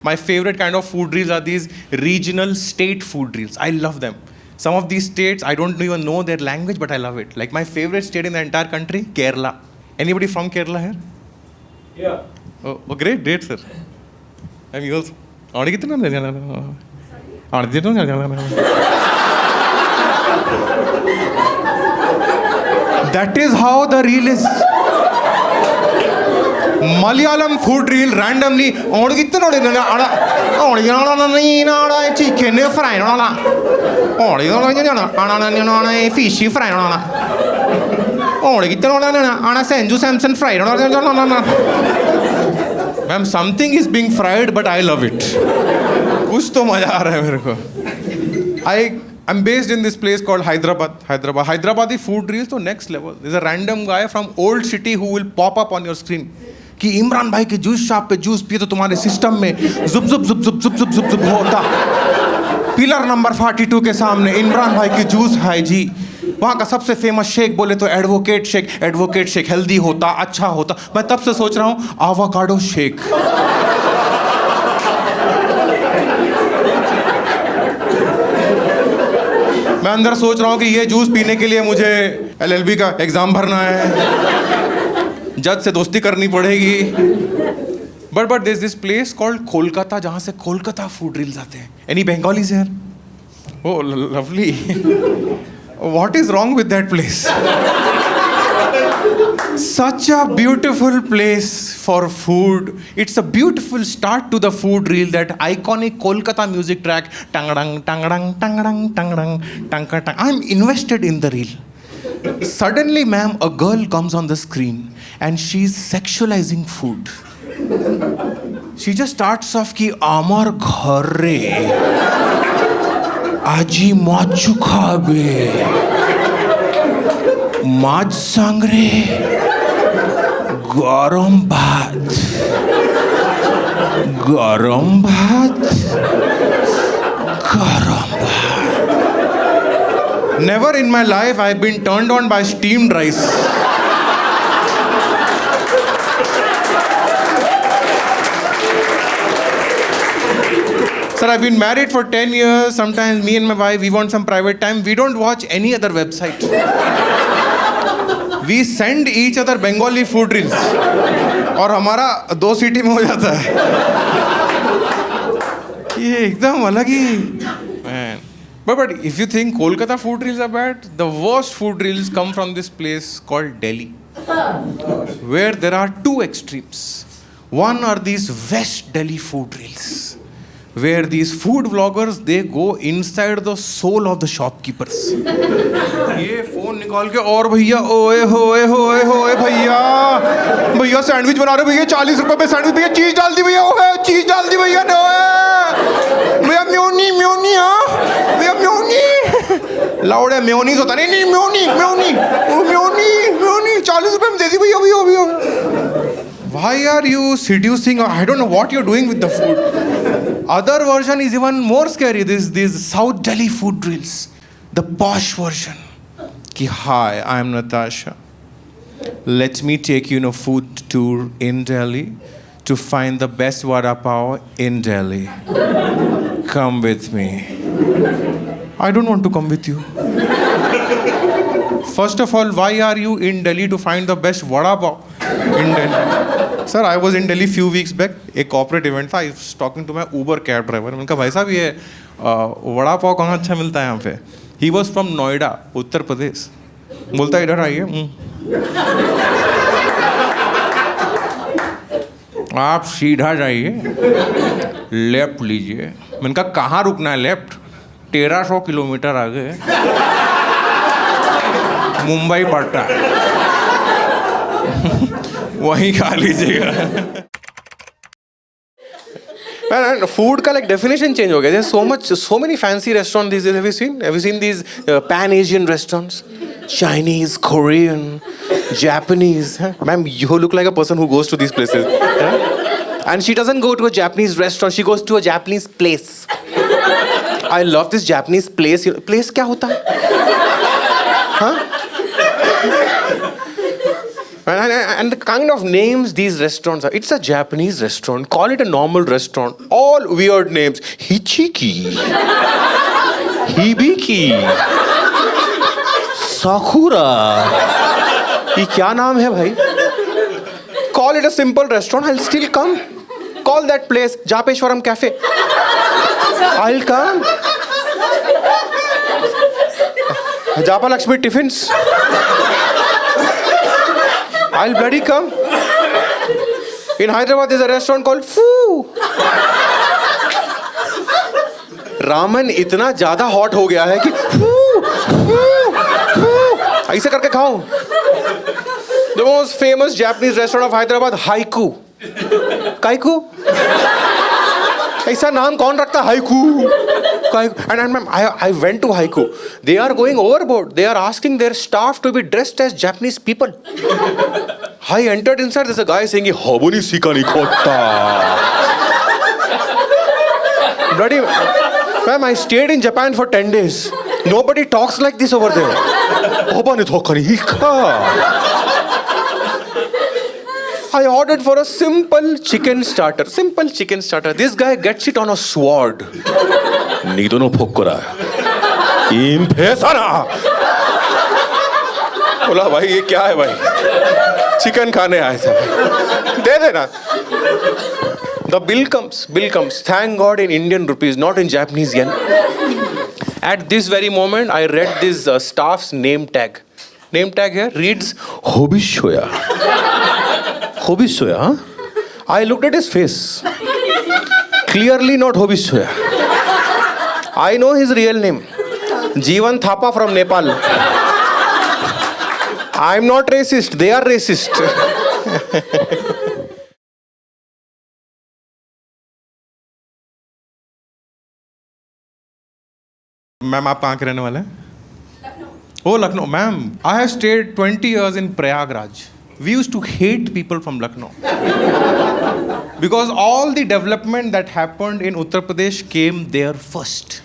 My favorite kind of food reels are these regional state food reels. I love them. Some of these states, I don't even know their language, but I love it. Like my favorite state in the entire country, Kerala. Anybody from Kerala here? Yeah. Oh great, sir. I'm yours. That is how the reel is. Malayalam food reel randomly chicken fry fishy fry Sanju Samson fry. Ma'am, something is being fried, but I love it. कुछ तो मजा आ रहा है मेरे को. I'm based in this place called Hyderabad. Hyderabadi food reels to next level. There's a random guy from old city who will pop up on your screen. कि इमरान भाई के जूस शॉप पे जूस पिए तो तुम्हारे सिस्टम में जुप जुप जुप जुप जुप जुप जुप जुप होता. Pillar number 42 के सामने इमरान भाई की जूस है जी. वहाँ का सबसे फेमस शेक बोले तो एडवोकेट शेक हेल्दी होता, अच्छा होता. मैं तब से सोच रहा हूँ आवाकाडो शेक. मैं अंदर सोच रहा हूँ कि ये जूस पीने के लिए मुझे LLB का एग्जाम भरना है, जज से दोस्ती करनी पड़ेगी. But there is this place called Kolkata जहाँ से कोलकाता फूड रील्स आते हैं. Any Bengalis here? Oh lovely. What is wrong with that place? Such a beautiful place for food. It's a beautiful start to the food reel, that iconic Kolkata music track. Tangadang, tangadang, tangadang, tangadang, tangadang. I'm invested in the reel. Suddenly, ma'am, a girl comes on the screen and she's sexualizing food. She just starts off ki amar ghare আজি মাছু খাবে, মাছ সাংরে গরম ভাত, গরম ভাত, গরম ভাত. Never in my life I've been turned on by steamed rice. Sir, I've been married for 10 years. Sometimes me and my wife, we want some private time. We don't watch any other website. We send each other Bengali food reels. और हमारा 2 सीटी में हो जाता है. ये एकदम अलग ही. Man. But if you think Kolkata food reels are bad, the worst food reels come from this place called Delhi, where there are 2 extremes. One are these West Delhi food reels, where these food vloggers, they go inside the soul of the shopkeepers. ये phone निकाल के और भैया ओए होए होए होए भैया सैंडविच बना रहे भैया 40 रुपए पे सैंडविच भैया चीज डाल दी भैया ओए चीज डाल दी भैया ने भैया म्योनी हाँ भैया म्योनी लाउड है म्योनीज होता नहीं म्योनी 40 रुपए में दे दी भैया. Why are you seducing? I don't know what you're doing with the food. Other version is even more scary. These South Delhi food reels, the posh version. Ki hi, I'm Natasha. Let me take you on a food tour in Delhi to find the best vada pav in Delhi. Come with me. I don't want to come with you. First of all, why are you in Delhi to find the best vada pav in Delhi? Sir, I was in Delhi few weeks back. एक corporate event था. I was talking to my Uber cab driver. मैंने कहा भाई साहब ये वड़ा पाव कहाँ अच्छा मिलता है यहाँ पे? He was from Noida, Uttar Pradesh. बोलता है इधर आइए. आप सीधा जाइए, लेफ्ट लीजिए. मैंने कहा कहाँ रुकना है लेफ्ट? 1300 किलोमीटर आगे मुंबई पड़ता है, वहीं खा लीजिएगा. Man, food का like definition change हो गया. There's so many fancy restaurants these days. Have you seen these Pan-Asian restaurants? Chinese, Korean, Japanese. Ma'am, you look like a person who goes to these places. And she doesn't go to a Japanese restaurant. She goes to a Japanese place. I love this Japanese place. Place क्या होता है? हाँ? And the kind of names these restaurants are. It's a Japanese restaurant. Call it a normal restaurant. All weird names. Hichiki. Hibiki. Sakura. ये क्या नाम है भाई? Call it a simple restaurant. I'll still come. Call that place Japeshwaram Cafe. I'll come. Japa Lakshmi Tiffins. I'll bloody come. In Hyderabad there's a restaurant called Foo. Raman इतना ज्यादा hot हो गया है कि ऐसे करके खाओ. The most famous Japanese restaurant of Hyderabad, Haiku. Kaiku? ऐसा नाम कौन रखता Haiku? And I went to Haiku. They are going overboard. They are asking their staff to be dressed as Japanese people. I entered inside. There's a guy saying, "Habuni sika ni kotta." Bloody, ma'am, I stayed in Japan for 10 days. Nobody talks like this over there. Habuni thoka ni hika. I ordered for a simple chicken starter. Simple chicken starter. This guy gets it on a sword. Nido no pokora. Impesana. बोला भाई ये क्या है भाई? Chicken खाने आए थे. दे देना. The bill comes. Thank God in Indian rupees, not in Japanese yen. At this very moment, I read this staff's name tag. Name tag here reads Hobishoya. Hobishoya, huh? I looked at his face. Clearly not Hobishoya. I know his real name. Jeevan Thapa from Nepal. I'm not racist. They are racist. Ma'am आप कहाँ के रहने वाले हैं? Oh, Lucknow. Ma'am, I have stayed 20 years in Prayagraj. We used to hate people from Lucknow. Because all the development that happened in Uttar Pradesh came there first.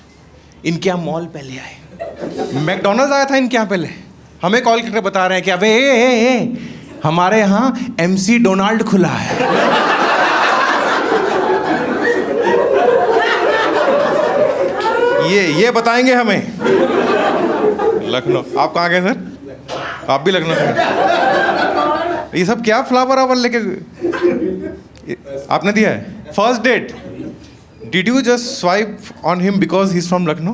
इनके यहाँ mall पहले आए. मैकडोनल्ड्स आया था इनके यहाँ पहले. हमें कॉल करके बता रहे हैं कि अबे हमारे यहाँ MC डोनाल्ड खुला है. ये बताएंगे हमें. लखनऊ. आप कहाँ गए सर? आप भी लखनऊ से. ये सब क्या फ्लावर आवर लेके आपने दिया है? First date. Did you just swipe on him because he is from Lucknow?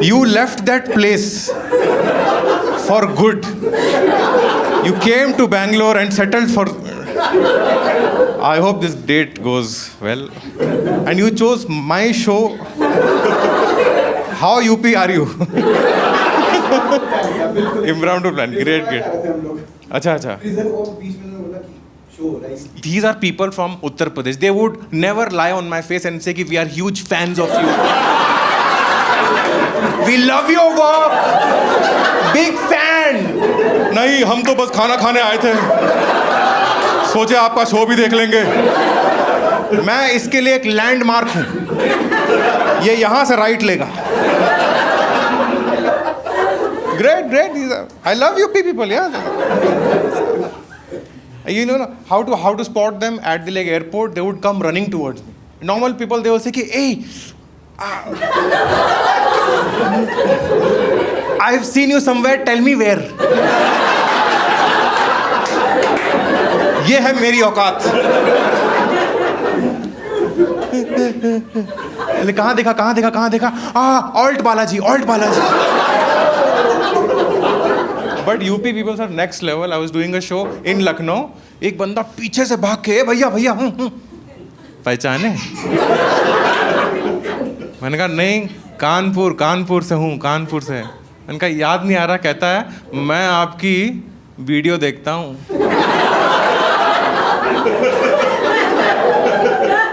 You left that place for good. You came to Bangalore and settled for. I hope this date goes well. And you chose my show. How UP are you? Impromptu plan. Great. अच्छा. These are people from Uttar Pradesh. They would never lie on my face and say कि we are huge fans of you. We love your work. Big fan. नहीं, हम तो बस खाना खाने आए थे. सोचे आपका शो भी देख लेंगे. मैं इसके लिए एक लैंडमार्क हूं. ये यहां से राइट लेगा. Great. I love UP people, yeah. You know how to spot them at the airport. They would come running towards me. Normal people, they will say, "Hey, I've seen you somewhere. Tell me where." ये है मेरी औकात. कहाँ देखा? Alt Balaji. But UP people are next level. I was doing a show in Lucknow. एक बंदा पीछे से भाग के भैया पहचाने? मैंने कहा नहीं, कानपुर से हूँ, कानपुर से. मैंने कहा याद नहीं आ रहा. कहता है मैं आपकी वीडियो देखता हूँ.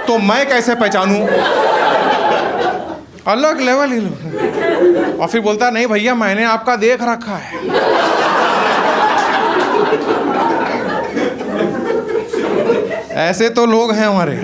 तो मैं कैसे पहचानूं? अलग लेवल ही लोग. और फिर बोलता नहीं भैया मैंने आपका देख रखा है. ऐसे तो लोग हैं हमारे.